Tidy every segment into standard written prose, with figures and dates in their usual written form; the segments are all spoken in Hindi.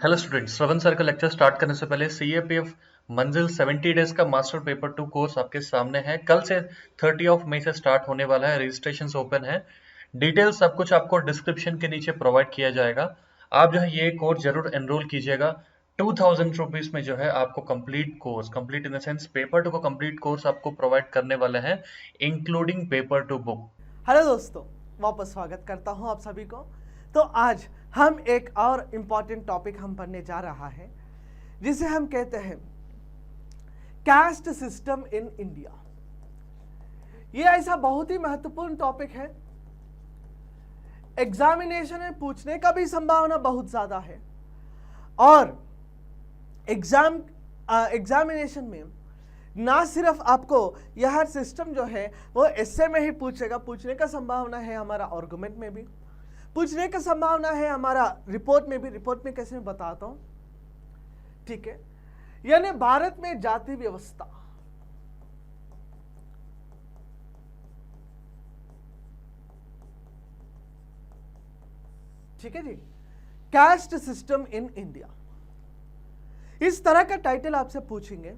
हेलो स्टूडेंट्स, श्रवण सर का लेक्चर स्टार्ट करने से पहले सीएपीएफ मंजिल 70 डेज का मास्टर पेपर 2 कोर्स आपके सामने है। कल से 30 मई से स्टार्ट होने वाला है। रजिस्ट्रेशन ओपन है। डिटेल्स सब कुछ आपको डिस्क्रिप्शन के नीचे प्रोवाइड किया जाएगा। आप जो है ये कोर्स जरूर एनरोल कीजिएगा। 2000 रुपीज में जो है आपको complete course, complete in the sense paper 2 को कंप्लीट कोर्स आपको प्रोवाइड करने वाले हैं, इंक्लूडिंग पेपर 2 बुक। हेलो दोस्तों, वापस स्वागत करता हूं आप सभी को। तो आज हम एक और इम्पॉर्टेंट टॉपिक हम पढ़ने जा रहा है, जिसे हम कहते हैं कास्ट सिस्टम इन इंडिया। ये ऐसा बहुत ही महत्वपूर्ण टॉपिक है। एग्जामिनेशन में पूछने का भी संभावना बहुत ज्यादा है और एग्जामिनेशन में ना सिर्फ आपको यह सिस्टम जो है वो एस्से में ही पूछेगा, पूछने का संभावना है हमारा आर्गुमेंट में भी, पूछने का संभावना है हमारा रिपोर्ट में भी। रिपोर्ट में कैसे मैं बताता हूं, ठीक है। यानी भारत में जाति व्यवस्था, ठीक है जी, कास्ट सिस्टम इन इंडिया, इस तरह का टाइटल आपसे पूछेंगे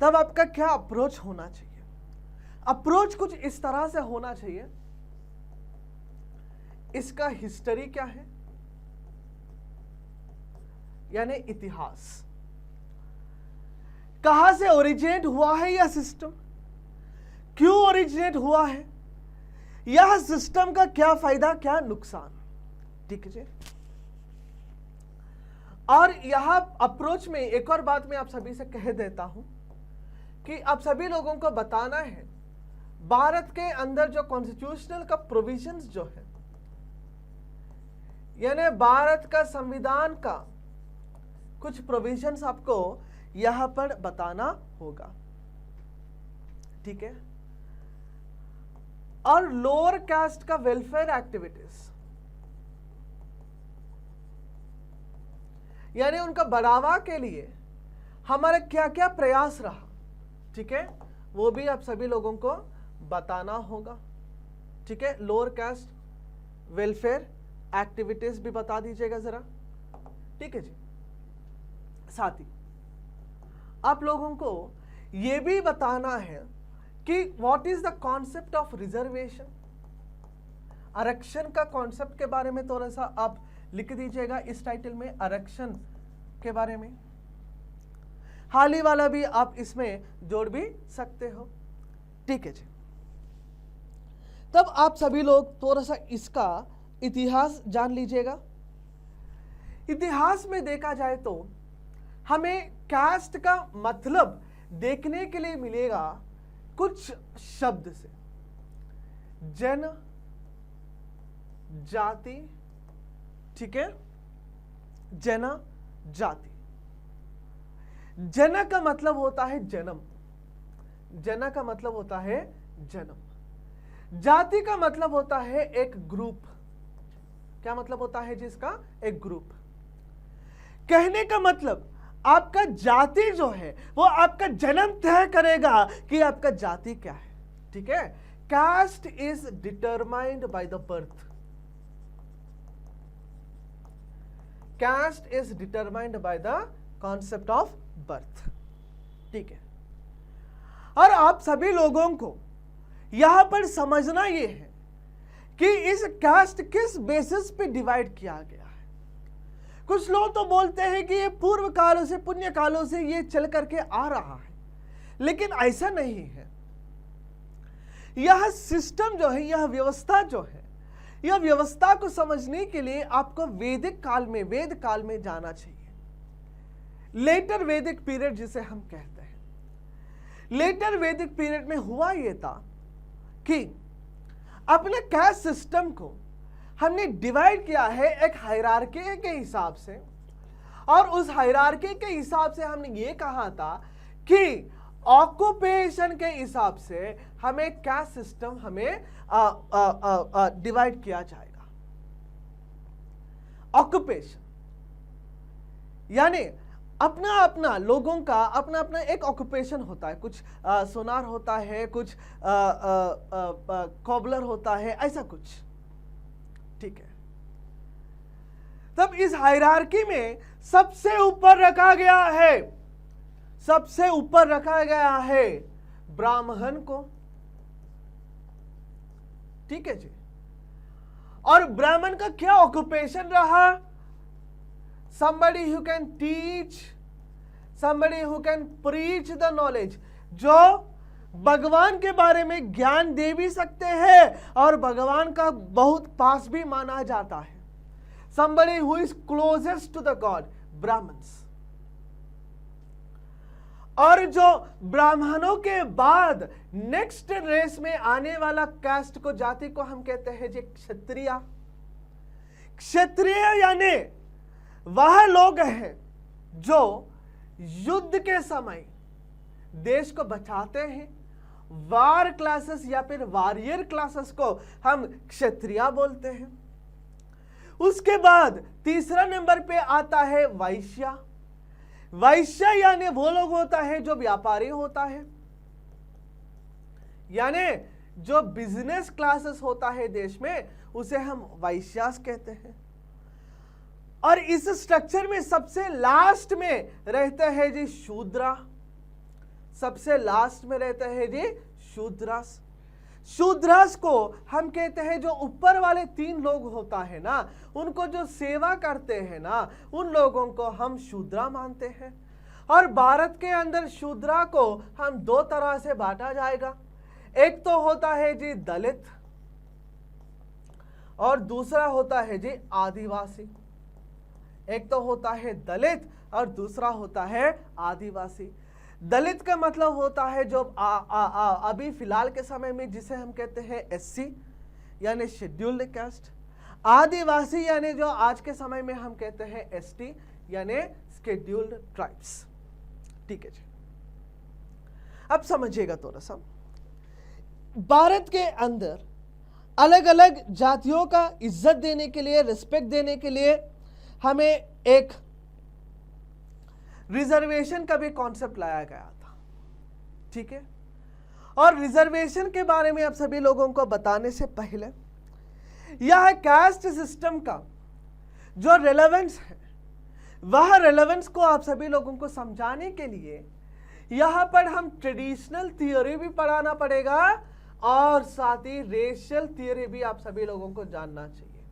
तब आपका क्या अप्रोच होना चाहिए। अप्रोच कुछ इस तरह से होना चाहिए, इसका हिस्ट्री क्या है, यानी इतिहास, कहां से ओरिजिनेट हुआ है यह सिस्टम, क्यों ओरिजिनेट हुआ है, यह सिस्टम का क्या फायदा क्या नुकसान, ठीक है जी। और यह अप्रोच में एक और बात मैं आप सभी से कह देता हूं कि आप सभी लोगों को बताना है भारत के अंदर जो कॉन्स्टिट्यूशनल का प्रोविजंस जो है, यानी भारत का संविधान का कुछ प्रोविजंस आपको यहां पर बताना होगा, ठीक है। और लोअर कास्ट का वेलफेयर एक्टिविटीज, यानी उनका बढ़ावा के लिए हमारा क्या क्या प्रयास रहा, ठीक है, वो भी आप सभी लोगों को बताना होगा, ठीक है। लोअर कास्ट वेलफेयर एक्टिविटीज भी बता दीजिएगा जरा, ठीक है जी। साथ ही आप लोगों को यह भी बताना है कि what is the concept of reservation, आरक्षण का कॉन्सेप्ट के बारे में थोड़ा सा आप लिख दीजिएगा इस टाइटल में, आरक्षण के बारे में। हाल ही वाला भी आप इसमें जोड़ भी सकते हो, ठीक है जी। तब आप सभी लोग थोड़ा सा इसका इतिहास जान लीजिएगा। इतिहास में देखा जाए तो हमें कास्ट का मतलब देखने के लिए मिलेगा कुछ शब्द से, जन, जाति, ठीक है, जन जाति। जन का मतलब होता है जन्म, जन का मतलब होता है जन्म। जाति का मतलब होता है एक ग्रुप। क्या मतलब होता है जिसका, एक ग्रुप। कहने का मतलब आपका जाति जो है वो आपका जन्म तय करेगा कि आपका जाति क्या है, ठीक है। Caste is determined by the birth, caste is determined by the concept of birth, ठीक है। और आप सभी लोगों को यहां पर समझना यह है कि इस कास्ट किस बेसिस पे डिवाइड किया गया है। कुछ लोग तो बोलते हैं कि ये पूर्व कालों से, पुण्य कालों से ये चल करके आ रहा है, लेकिन ऐसा नहीं है। यह सिस्टम जो है, यह व्यवस्था जो है, यह व्यवस्था को समझने के लिए आपको वैदिक काल में, वेद काल में जाना चाहिए। लेटर वैदिक पीरियड जिसे हम कहते हैं। लेटर वैदिक पीरियड में हुआ यह था कि अपने कास्ट सिस्टम को हमने डिवाइड किया है एक हायरार्की के हिसाब से, और उस हायरार्की के हिसाब से हमने ये कहा था कि ऑक्यूपेशन के हिसाब से हमें कास्ट सिस्टम हमें डिवाइड किया जाएगा। ऑक्यूपेशन यानी अपना अपना लोगों का अपना अपना एक ऑक्यूपेशन होता है, कुछ सोनार होता है, कुछ कॉबलर होता है, ऐसा कुछ, ठीक है। तब इस हायरार्की में सबसे ऊपर रखा गया है, सबसे ऊपर रखा गया है ब्राह्मण को। ठीक है जी। और ब्राह्मण का क्या ऑक्यूपेशन रहा? somebody who can teach, somebody who can preach the knowledge, जो भगवान के बारे में ज्ञान दे भी सकते हैं और भगवान का बहुत पास भी माना जाता है। somebody who is closest to the God, Brahmans. और जो ब्राह्मणों के बाद नेक्स्ट रेस में आने वाला कास्ट को, जाति को हम कहते हैं जी क्षत्रिय। क्षत्रिय यानी वह लोग हैं जो युद्ध के समय देश को बचाते हैं। वार क्लासेस या फिर वॉरियर क्लासेस को हम क्षत्रिय बोलते हैं। उसके बाद तीसरा नंबर पे आता है वैश्य। वैश्य यानी वो लोग होता है जो व्यापारी होता है, यानी जो बिजनेस क्लासेस होता है देश में, उसे हम वैश्यास कहते हैं। और इस स्ट्रक्चर में सबसे लास्ट में रहते हैं जी शूद्रा। सबसे लास्ट में रहते हैं जी शूद्रास। शूद्रास को हम कहते हैं जो ऊपर वाले 3 लोग होता है ना, उनको जो सेवा करते हैं ना, उन लोगों को हम शूद्रा मानते हैं। और भारत के अंदर शूद्रा को हम 2 तरह से बांटा जाएगा। एक तो होता है जी दलित और दूसरा होता है जी आदिवासी। एक तो होता है दलित और दूसरा होता है आदिवासी। दलित का मतलब होता है जो अभी फिलहाल के समय में जिसे हम कहते हैं एससी यानी शेड्यूल्ड कास्ट। आदिवासी यानी जो आज के समय में हम कहते हैं एसटी यानी शेड्यूल्ड ट्राइब्स। ठीक है जी। अब समझिएगा थोड़ा सा, भारत के अंदर अलग अलग जातियों का इज्जत देने के लिए, रिस्पेक्ट देने के लिए हमें एक रिजर्वेशन का भी कॉन्सेप्ट लाया गया था। ठीक है। और रिजर्वेशन के बारे में आप सभी लोगों को बताने से पहले यह कास्ट सिस्टम का जो रेलेवेंस है, वह रेलेवेंस को आप सभी लोगों को समझाने के लिए यहां पर हम ट्रेडिशनल थियोरी भी पढ़ाना पड़ेगा और साथ ही रेशियल थियोरी भी आप सभी लोगों को जानना चाहिए।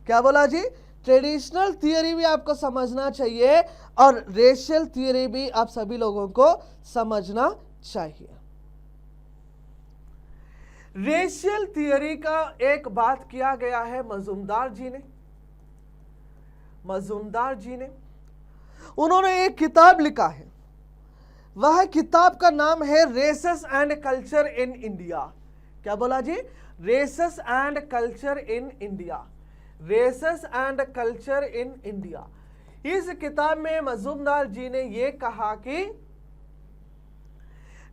क्या बोला जी? ट्रेडिशनल थियोरी भी आपको समझना चाहिए और रेशियल थियोरी भी आप सभी लोगों को समझना चाहिए। रेशियल थियोरी का एक बात किया गया है मजूमदार जी ने उन्होंने एक किताब लिखा है। वह किताब का नाम है races and culture in India. क्या बोला जी? Races and culture in India. Races and culture in India. इस किताब में मजूमदार जी ने यह कहा कि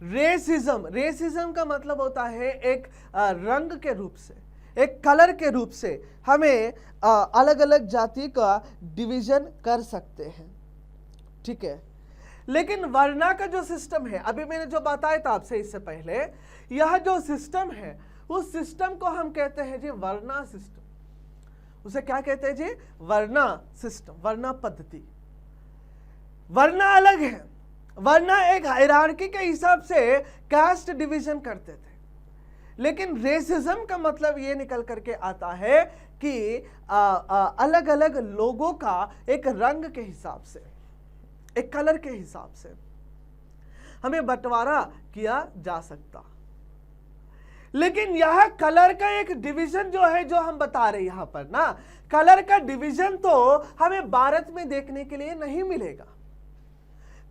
रेसिज्म का मतलब होता है एक रंग के रूप से, एक कलर के रूप से हमें अलग अलग जाति का डिवीजन कर सकते हैं। ठीक है। लेकिन वर्णा का जो सिस्टम है, अभी मैंने जो बताया था आपसे इससे पहले, यह जो सिस्टम है उस सिस्टम को हम कहते हैं जी वर्णा सिस्टम। उसे क्या कहते हैं जी? वर्णा सिस्टम, वर्णा पद्धति। वर्णा अलग है। वर्णा एक हायरार्की के हिसाब से कास्ट डिवीजन करते थे, लेकिन रेसिज्म का मतलब ये निकल करके आता है कि अलग अलग लोगों का एक रंग के हिसाब से, एक कलर के हिसाब से हमें बंटवारा किया जा सकता। लेकिन यह कलर का एक डिवीजन जो है, जो हम बता रहे हैं यहां पर ना, कलर का डिवीजन तो हमें भारत में देखने के लिए नहीं मिलेगा।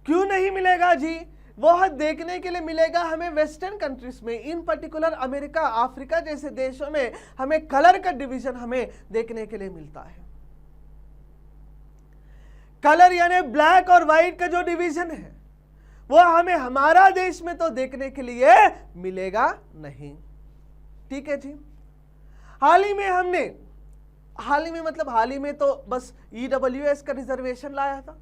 क्यों नहीं मिलेगा जी? वह देखने के लिए मिलेगा हमें वेस्टर्न कंट्रीज में, इन पर्टिकुलर अमेरिका, अफ्रीका जैसे देशों में हमें कलर का डिवीजन हमें देखने के लिए मिलता है। कलर यानी ब्लैक और व्हाइट का जो डिवीजन है वो हमें हमारा देश में तो देखने के लिए मिलेगा नहीं। ठीक है जी। हाल ही में तो बस EWS का रिजर्वेशन लाया था।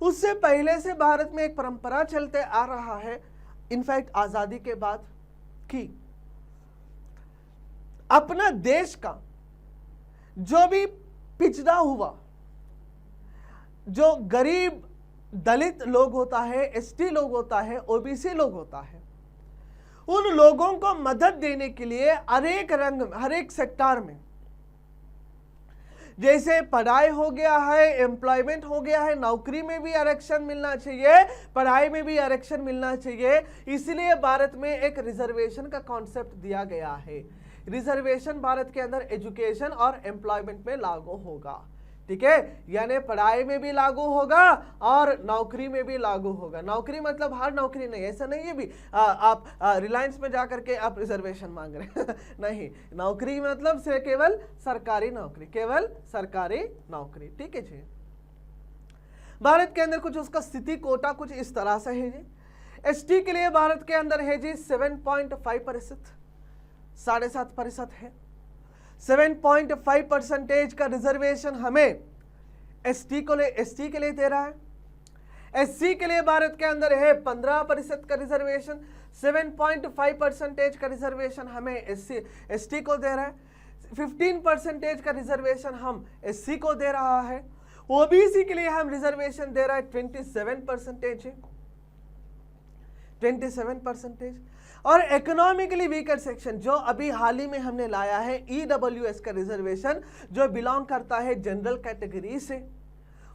उससे पहले से भारत में एक परंपरा चलते आ रहा है, इनफैक्ट आजादी के बाद, कि अपना देश का जो भी पिछड़ा हुआ जो गरीब दलित लोग होता है, एसटी लोग होता है, ओबीसी लोग होता है, उन लोगों को मदद देने के लिए हर एक रंग, हर एक सेक्टर में, जैसे पढ़ाई हो गया है, एम्प्लॉयमेंट हो गया है, नौकरी में भी आरक्षण मिलना चाहिए, पढ़ाई में भी आरक्षण मिलना चाहिए, इसलिए भारत में एक रिजर्वेशन का कॉन्सेप्ट दिया गया है। रिजर्वेशन भारत के अंदर एजुकेशन और एम्प्लॉयमेंट में लागू होगा, ठीक है, यानी पढ़ाई में भी लागू होगा और नौकरी में भी लागू होगा। नौकरी मतलब हर नौकरी नहीं, ऐसा नहीं है भी आप रिलायंस में जाकर के आप रिजर्वेशन मांग रहे हैं नहीं, नौकरी मतलब से केवल सरकारी नौकरी, केवल सरकारी नौकरी, ठीक है जी। भारत के अंदर कुछ उसका स्थिति कोटा कुछ इस तरह से है जी। एसटी के लिए भारत के अंदर है जी 7.5%, 7.5% है। 7.5% का रिजर्वेशन हमें एसटी के लिए दे रहा है। एससी के लिए भारत के अंदर है 15% का रिजर्वेशन, 7.5% का रिजर्वेशन हमें एसटी को दे रहा है, 15% का रिजर्वेशन हम एससी को दे रहा है। ओबीसी के लिए हम रिजर्वेशन दे रहा है 27%। और इकोनॉमिकली वीकर सेक्शन जो अभी हाल ही में हमने लाया है ईडब्ल्यूएस का रिजर्वेशन, जो बिलोंग करता है जनरल कैटेगरी से,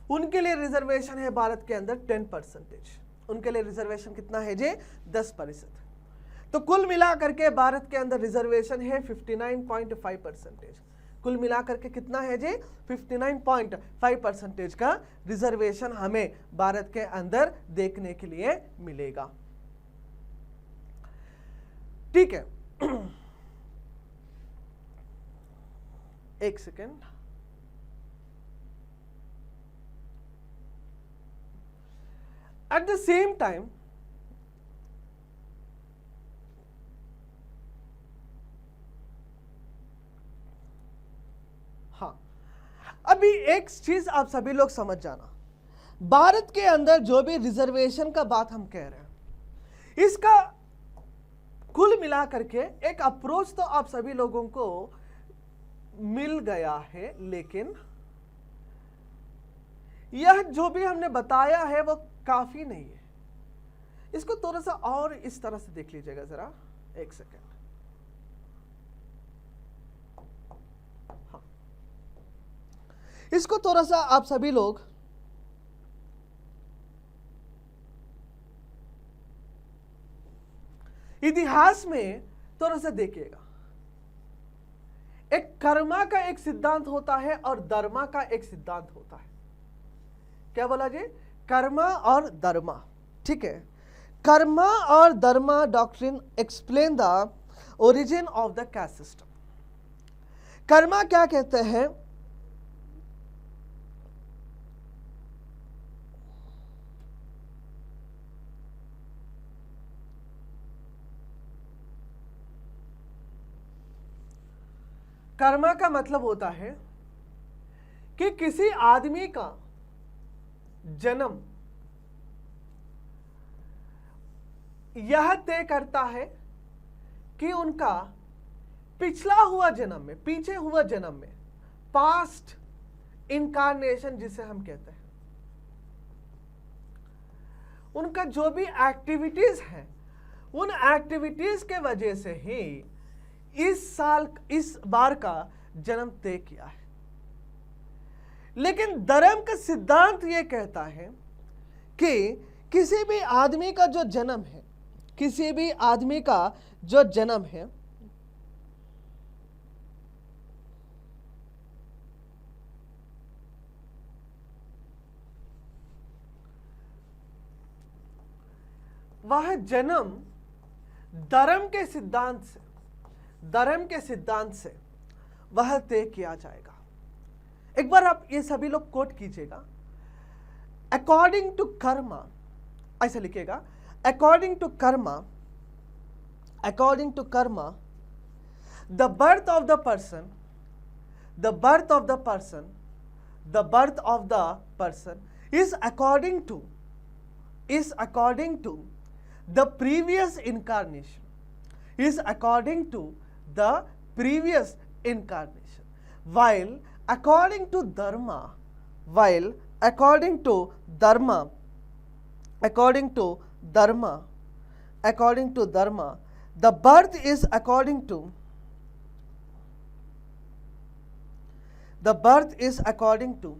उनके लिए रिजर्वेशन है भारत के अंदर 10%। उनके लिए रिजर्वेशन कितना है जी? 10%। तो कुल मिलाकर के भारत के अंदर रिजर्वेशन है 59.5%। कुल मिलाकर के कितना है जी? 59.5% का रिजर्वेशन हमें भारत के अंदर देखने के लिए मिलेगा, ठीक है। एक second, at the same time हाँ, अभी एक चीज आप सभी लोग समझ जाना, भारत के अंदर जो भी रिजर्वेशन का बात हम कह रहे हैं, इसका कुल मिला करके एक अप्रोच तो आप सभी लोगों को मिल गया है, लेकिन यह जो भी हमने बताया है वो काफी नहीं है। इसको थोड़ा सा और इस तरह से देख लीजिएगा जरा, एक सेकेंड। हाँ, इसको थोड़ा सा आप सभी लोग इतिहास में थोड़ा सा देखिएगा। एक कर्मा का एक सिद्धांत होता है और धर्मा का एक सिद्धांत होता है। क्या बोला जी? कर्मा और धर्मा, ठीक है। कर्मा और dharma doctrine explain the origin of the caste system. Karma क्या कहते हैं? कर्मा का मतलब होता है कि किसी आदमी का जन्म यह तय करता है कि उनका पिछला हुआ जन्म में, पीछे हुआ जन्म में, पास्ट इनकारनेशन जिसे हम कहते हैं, उनका जो भी एक्टिविटीज है, उन एक्टिविटीज के वजह से ही इस बार का जन्म तय किया है। लेकिन धर्म का सिद्धांत यह कहता है कि किसी भी आदमी का जो जन्म है, किसी भी आदमी का जो जन्म है, वह जन्म धर्म के सिद्धांत से वह तय किया जाएगा। एक बार आप ये सभी लोग कोट कीजिएगा। अकॉर्डिंग टू कर्मा, ऐसा लिखिएगा, according to karma, the birth of the person is according to the previous incarnation, while according to dharma, according to dharma, according to dharma, according to dharma, the birth is according to, the birth is according to,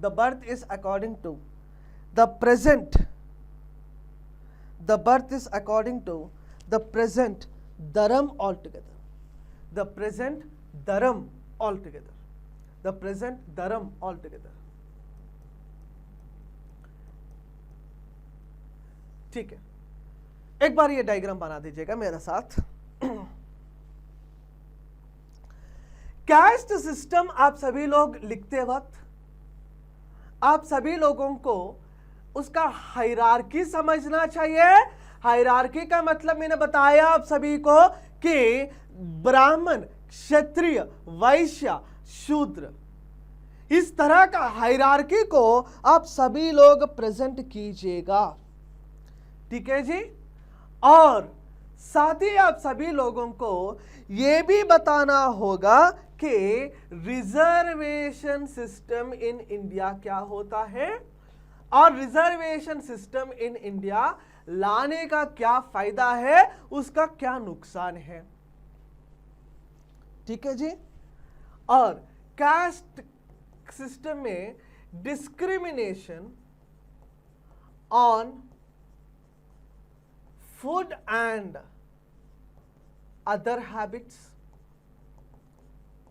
the birth is according to the present, the birth is according to the present dharam altogether, the present dharam altogether, the present dharam altogether. ठीक है, एक बार ये डायग्राम बना दीजिएगा मेरे साथ। कैस्ट सिस्टम आप सभी लोग लिखते वक्त आप सभी लोगों को उसका हायरार्की समझना चाहिए। हायरार्की का मतलब मैंने बताया आप सभी को कि ब्राह्मण, क्षत्रिय, वैश्य, शूद्र, इस तरह का हायरार्की को आप सभी लोग प्रेजेंट कीजिएगा। ठीक है जी। और साथ ही आप सभी लोगों को यह भी बताना होगा कि रिजर्वेशन सिस्टम इन इंडिया क्या होता है और रिजर्वेशन सिस्टम इन इंडिया लाने का क्या फायदा है, उसका क्या नुकसान है। ठीक है जी। और कास्ट सिस्टम में discrimination on food and other habits,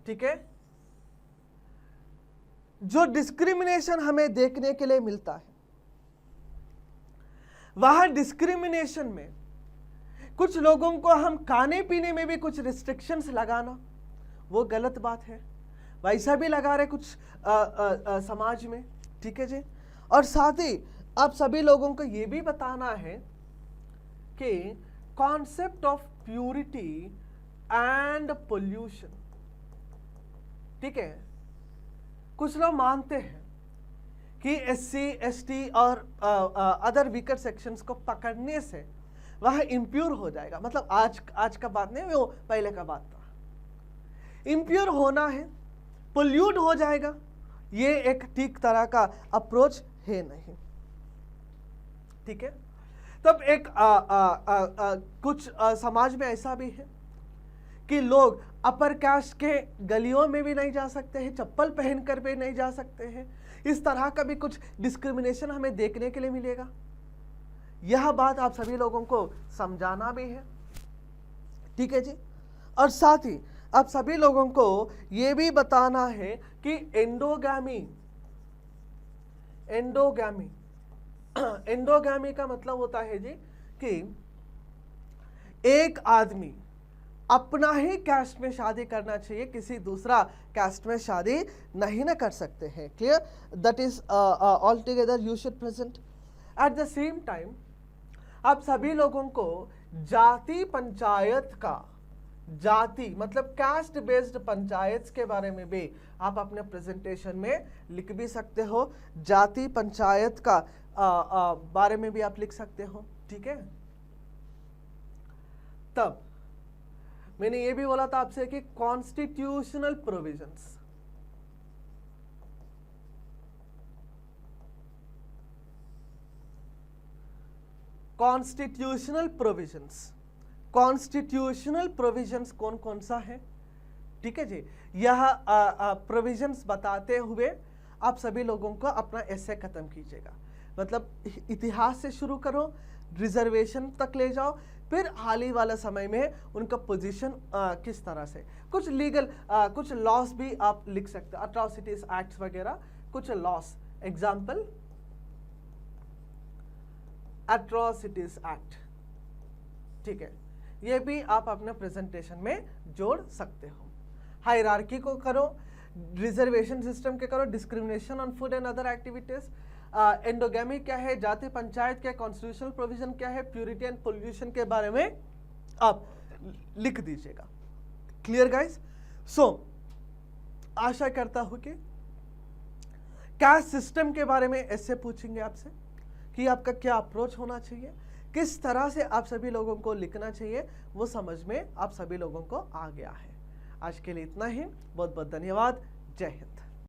ठीक है, जो डिस्क्रिमिनेशन हमें देखने के लिए मिलता है, वह डिस्क्रिमिनेशन में कुछ लोगों को हम खाने पीने में भी कुछ रिस्ट्रिक्शंस लगाना, वो गलत बात है। वैसा भी लगा रहे कुछ समाज में। ठीक है जी। और साथ ही आप सभी लोगों को यह भी बताना है कि concept of purity and pollution, ठीक है, कुछ लोग मानते हैं कि SC, ST और अदर वीकर सेक्शंस को पकड़ने से वह इम्प्योर हो जाएगा। मतलब आज का बात नहीं, वो पहले का बात था। इम्प्योर होना है, पोल्यूट हो जाएगा, ये एक ठीक तरह का अप्रोच है नहीं। ठीक है। तब एक कुछ समाज में ऐसा भी है कि लोग अपर कास्ट के गलियों में भी नहीं जा सकते हैं, चप्पल पहनकर भी नहीं जा सकते हैं। इस तरह का भी कुछ डिस्क्रिमिनेशन हमें देखने के लिए मिलेगा। यह बात आप सभी लोगों को समझाना भी है। ठीक है जी। और साथ ही आप सभी लोगों को यह भी बताना है कि एंडोगैमी एंडोगैमी का मतलब होता है जी कि एक आदमी अपना ही कास्ट में शादी करना चाहिए, किसी दूसरा कास्ट में शादी नहीं ना कर सकते हैं। Clear? That is all together you should present. At the same time आप सभी लोगों को जाति पंचायत का, जाति मतलब कास्ट बेस्ड पंचायत के बारे में भी आप अपने प्रेजेंटेशन में लिख भी सकते हो। जाति पंचायत का बारे में भी आप लिख सकते हो। ठीक है। तब मैंने ये भी बोला था आपसे कि कॉन्स्टिट्यूशनल प्रोविजंस, कॉन्स्टिट्यूशनल प्रोविजंस कौन कौन सा है। ठीक है जी। यह प्रोविजंस बताते हुए आप सभी लोगों को अपना एसे खत्म कीजिएगा। मतलब इतिहास से शुरू करो, रिजर्वेशन तक ले जाओ, फिर हाल ही वाला समय में उनका पोजीशन किस तरह से, कुछ लीगल कुछ लॉस भी आप लिख सकते हो, अट्रॉसिटीज एक्ट्स वगैरह कुछ लॉस। Example atrocities act. ठीक है, ये भी आप अपने प्रेजेंटेशन में जोड़ सकते हो। हायरार्की को करो, रिजर्वेशन सिस्टम के करो, discrimination on food and other activities, endogamy क्या है, जाति पंचायत क्या है, कॉन्स्टिट्यूशनल प्रोविजन क्या है, प्यूरिटी एंड पोल्यूशन के बारे में आप लिख दीजिएगा। Clear guys? सो आशा करता हूं कि कास्ट सिस्टम के बारे में ऐसे पूछेंगे आपसे कि आपका क्या अप्रोच होना चाहिए, किस तरह से आप सभी लोगों को लिखना चाहिए, वो समझ में आप सभी लोगों को आ गया है। आज के लिए इतना ही। बहुत बहुत धन्यवाद। जय हिंद।